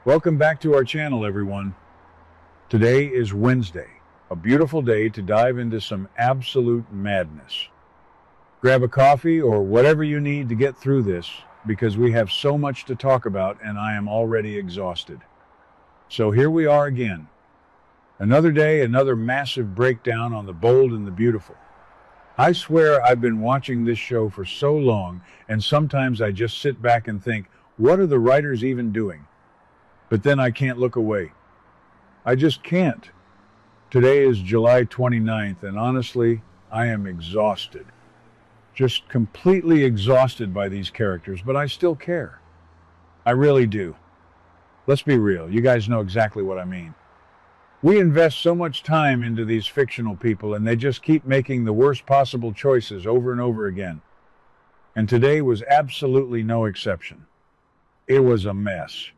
Welcome back to our channel, everyone. Today is Wednesday, a beautiful day to dive into some absolute madness. Grab a coffee or whatever you need to get through this, because we have so much to talk about and I am already exhausted. So here we are again. Another day, another massive breakdown on the bold and the beautiful. I swear I've been watching this show for so long, and sometimes I just sit back and think, what are the writers even doing? But then I can't look away. I just can't. Today is July 29th, and honestly, I am exhausted. Just completely exhausted by these characters, but I still care. I really do. Let's be real, you guys know exactly what I mean. We invest so much time into these fictional people, and they just keep making the worst possible choices over and over again. And today was absolutely no exception. It was a mess.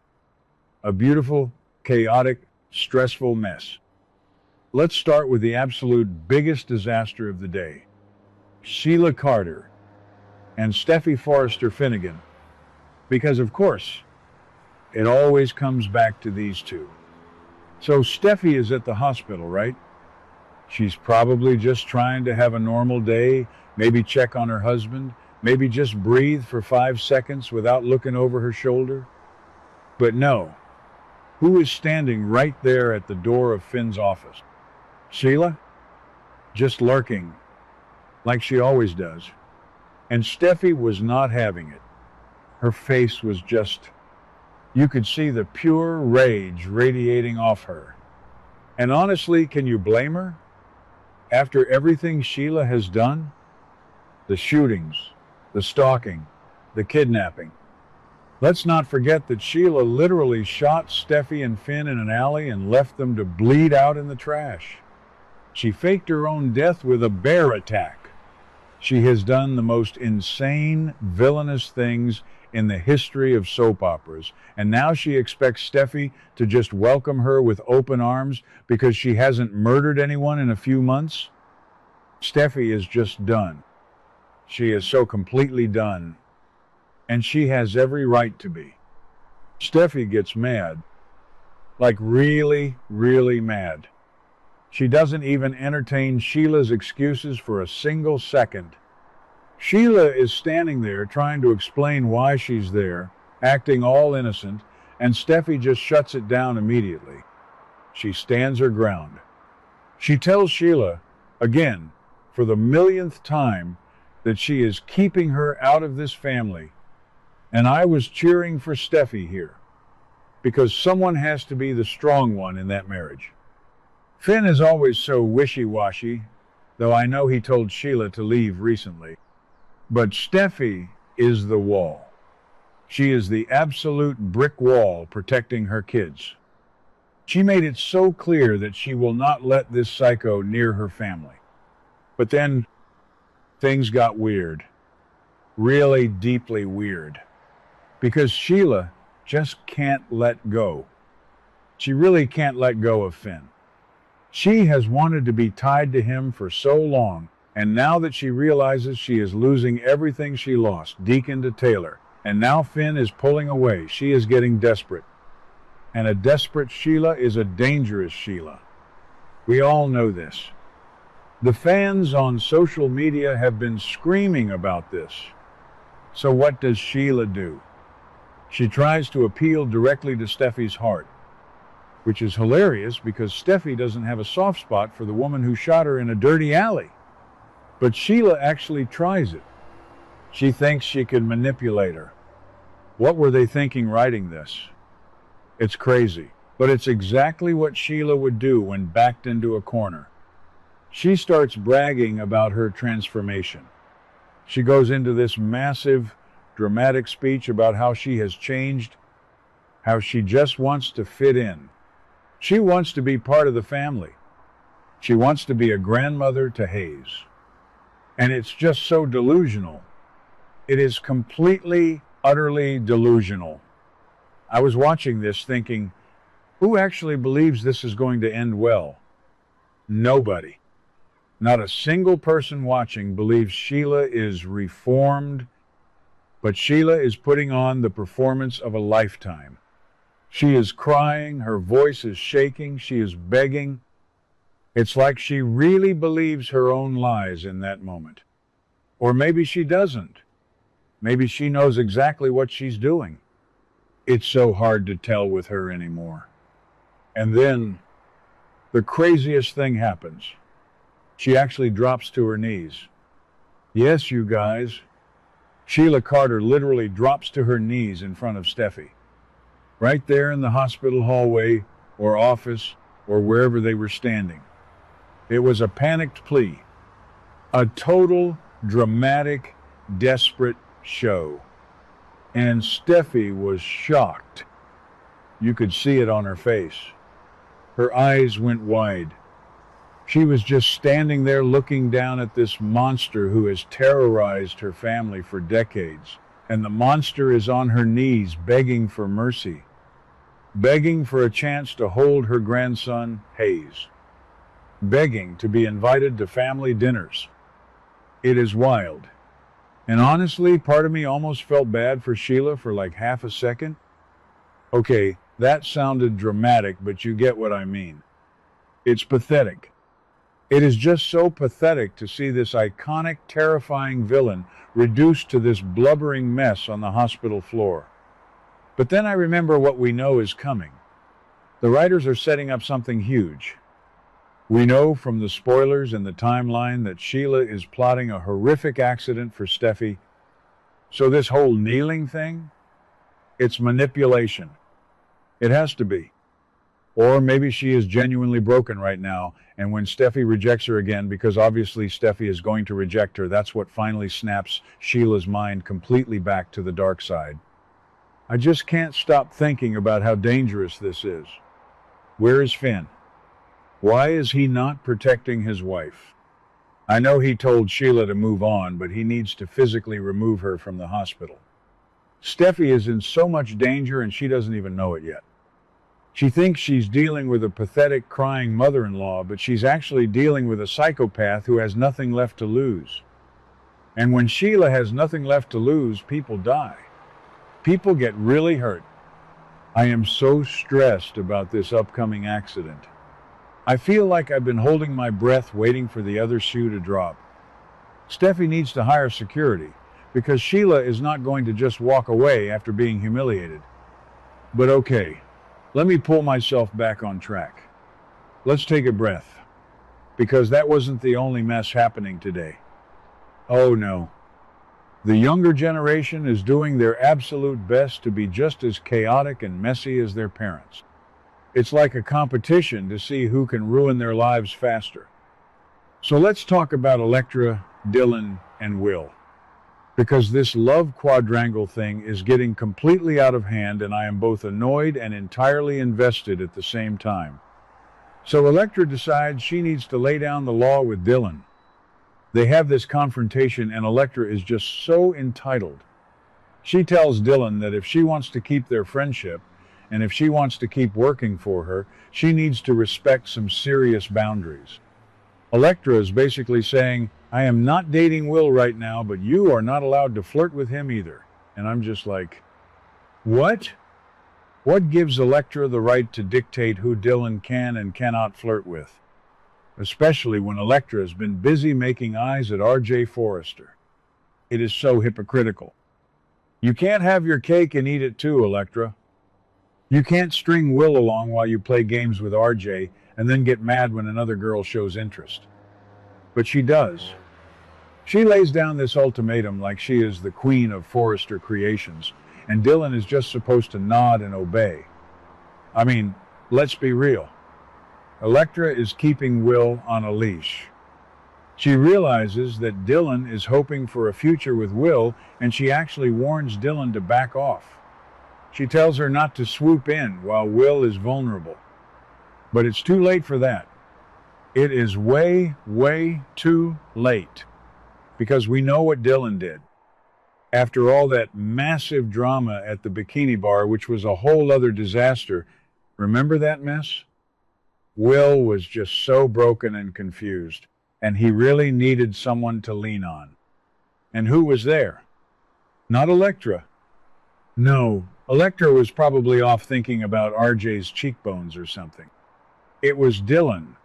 A beautiful, chaotic, stressful mess. Let's start with the absolute biggest disaster of the day. Sheila Carter and Steffy Forrester Finnegan. Because of course, it always comes back to these two. So Steffy is at the hospital, right? She's probably just trying to have a normal day, maybe check on her husband, maybe just breathe for 5 seconds without looking over her shoulder. But no. Who is standing right there at the door of Finn's office? Sheila? Just lurking, like she always does. And Steffy was not having it. Her face was just... You could see the pure rage radiating off her. And honestly, can you blame her? After everything Sheila has done? The shootings, the stalking, the kidnapping. Let's not forget that Sheila literally shot Steffy and Finn in an alley and left them to bleed out in the trash. She faked her own death with a bear attack. She has done the most insane, villainous things in the history of soap operas, and now she expects Steffy to just welcome her with open arms because she hasn't murdered anyone in a few months? Steffy is just done. She is so completely done. And she has every right to be. Steffy gets mad. Like really, really mad. She doesn't even entertain Sheila's excuses for a single second. Sheila is standing there trying to explain why she's there, acting all innocent, and Steffy just shuts it down immediately. She stands her ground. She tells Sheila, again, for the millionth time, that she is keeping her out of this family. And I was cheering for Steffy here, because someone has to be the strong one in that marriage. Finn is always so wishy-washy, though I know he told Sheila to leave recently. But Steffy is the wall. She is the absolute brick wall protecting her kids. She made it so clear that she will not let this psycho near her family. But then, things got weird. Really deeply weird. Because Sheila just can't let go. She really can't let go of Finn. She has wanted to be tied to him for so long, and now that she realizes she is losing everything she lost, Deacon to Taylor, and now Finn is pulling away, she is getting desperate. And a desperate Sheila is a dangerous Sheila. We all know this. The fans on social media have been screaming about this. So what does Sheila do? She tries to appeal directly to Steffy's heart, which is hilarious because Steffy doesn't have a soft spot for the woman who shot her in a dirty alley. But Sheila actually tries it. She thinks she can manipulate her. What were they thinking writing this? It's crazy, but it's exactly what Sheila would do when backed into a corner. She starts bragging about her transformation. She goes into this massive, dramatic speech about how she has changed, how she just wants to fit in. She wants to be part of the family. She wants to be a grandmother to Hayes. And it's just so delusional. It is completely, utterly delusional. I was watching this thinking, who actually believes this is going to end well? Nobody. Not a single person watching believes Sheila is reformed, but Sheila is putting on the performance of a lifetime. She is crying, her voice is shaking, she is begging. It's like she really believes her own lies in that moment. Or maybe she doesn't. Maybe she knows exactly what she's doing. It's so hard to tell with her anymore. And then the craziest thing happens. She actually drops to her knees. Yes, you guys. Sheila Carter literally drops to her knees in front of Steffi. Right there in the hospital hallway or office or wherever they were standing. It was a panicked plea. A total, dramatic, desperate show. And Steffi was shocked. You could see it on her face. Her eyes went wide. She was just standing there looking down at this monster who has terrorized her family for decades. And the monster is on her knees begging for mercy, begging for a chance to hold her grandson, Hayes, begging to be invited to family dinners. It is wild. And honestly, part of me almost felt bad for Sheila for like half a second. Okay, that sounded dramatic, but you get what I mean. It's pathetic. It is just so pathetic to see this iconic, terrifying villain reduced to this blubbering mess on the hospital floor. But then I remember what we know is coming. The writers are setting up something huge. We know from the spoilers in the timeline that Sheila is plotting a horrific accident for Steffi. So this whole kneeling thing, it's manipulation. It has to be. Or maybe she is genuinely broken right now, and when Steffi rejects her again, because obviously Steffi is going to reject her, that's what finally snaps Sheila's mind completely back to the dark side. I just can't stop thinking about how dangerous this is. Where is Finn? Why is he not protecting his wife? I know he told Sheila to move on, but he needs to physically remove her from the hospital. Steffi is in so much danger and she doesn't even know it yet. She thinks she's dealing with a pathetic, crying mother-in-law, but she's actually dealing with a psychopath who has nothing left to lose. And when Sheila has nothing left to lose, people die. People get really hurt. I am so stressed about this upcoming accident. I feel like I've been holding my breath waiting for the other shoe to drop. Steffi needs to hire security, because Sheila is not going to just walk away after being humiliated. But okay. Let me pull myself back on track. Let's take a breath, because that wasn't the only mess happening today. Oh no. The younger generation is doing their absolute best to be just as chaotic and messy as their parents. It's like a competition to see who can ruin their lives faster. So let's talk about Elektra, Dylan, and Will. Because this love quadrangle thing is getting completely out of hand and I am both annoyed and entirely invested at the same time. So Elektra decides she needs to lay down the law with Dylan. They have this confrontation and Elektra is just so entitled. She tells Dylan that if she wants to keep their friendship, and if she wants to keep working for her, she needs to respect some serious boundaries. Elektra is basically saying, I am not dating Will right now, but you are not allowed to flirt with him either. And I'm just like, what? What gives Elektra the right to dictate who Dylan can and cannot flirt with? Especially when Elektra has been busy making eyes at R.J. Forrester. It is so hypocritical. You can't have your cake and eat it too, Elektra. You can't string Will along while you play games with R.J. and then get mad when another girl shows interest. But she does. She lays down this ultimatum like she is the queen of Forrester creations, and Dylan is just supposed to nod and obey. I mean, let's be real. Elektra is keeping Will on a leash. She realizes that Dylan is hoping for a future with Will, and she actually warns Dylan to back off. She tells her not to swoop in while Will is vulnerable. But it's too late for that. It is way, way too late. Because we know what Dylan did. After all that massive drama at the bikini bar, which was a whole other disaster, remember that mess? Will was just so broken and confused, and he really needed someone to lean on. And who was there? Not Elektra. No, Electra was probably off thinking about RJ's cheekbones or something. It was Dylan.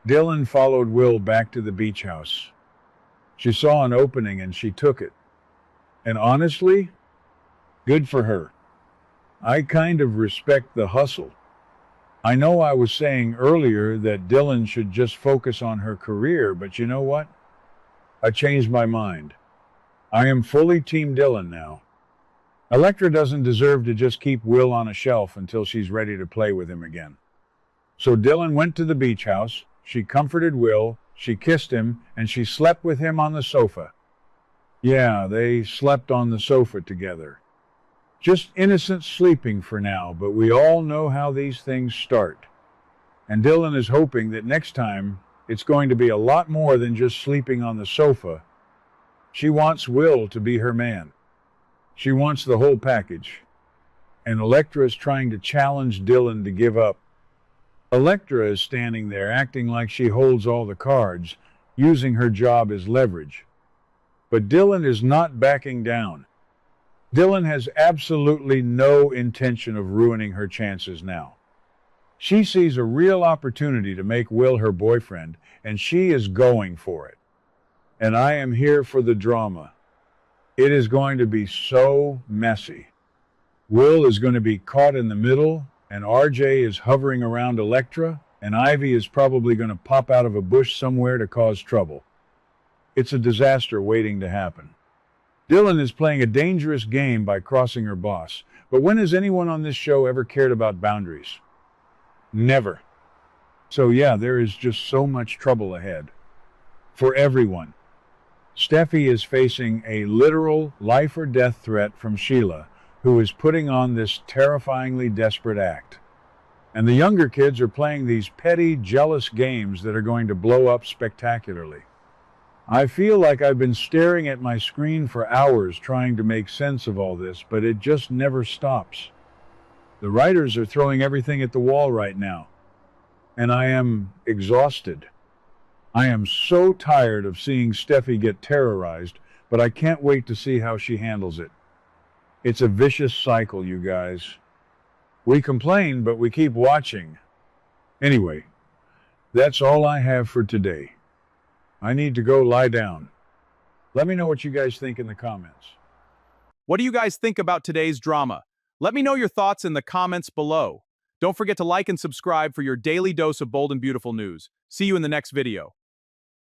Dylan followed Will back to the beach house. She saw an opening and she took it. And honestly, good for her. I kind of respect the hustle. I know I was saying earlier that Dylan should just focus on her career, but you know what? I changed my mind. I am fully Team Dylan now. Electra doesn't deserve to just keep Will on a shelf until she's ready to play with him again. So Dylan went to the beach house, she comforted Will, she kissed him, and she slept with him on the sofa. Yeah, they slept on the sofa together. Just innocent sleeping for now, but we all know how these things start. And Dylan is hoping that next time it's going to be a lot more than just sleeping on the sofa. She wants Will to be her man. She wants the whole package. And Electra is trying to challenge Dylan to give up. Electra is standing there acting like she holds all the cards, using her job as leverage. But Dylan is not backing down. Dylan has absolutely no intention of ruining her chances now. She sees a real opportunity to make Will her boyfriend, and she is going for it. And I am here for the drama. It is going to be so messy. Will is going to be caught in the middle, and RJ is hovering around Electra, and Ivy is probably going to pop out of a bush somewhere to cause trouble. It's a disaster waiting to happen. Dylan is playing a dangerous game by crossing her boss, but when has anyone on this show ever cared about boundaries? Never. So yeah, there is just so much trouble ahead. For everyone. Steffi is facing a literal life or death threat from Sheila, who is putting on this terrifyingly desperate act. And the younger kids are playing these petty, jealous games that are going to blow up spectacularly. I feel like I've been staring at my screen for hours trying to make sense of all this, but it just never stops. The writers are throwing everything at the wall right now, and I am exhausted. I am so tired of seeing Steffi get terrorized, but I can't wait to see how she handles it. It's a vicious cycle, you guys. We complain, but we keep watching. Anyway, that's all I have for today. I need to go lie down. Let me know what you guys think in the comments. What do you guys think about today's drama? Let me know your thoughts in the comments below. Don't forget to like and subscribe for your daily dose of bold and beautiful news. See you in the next video.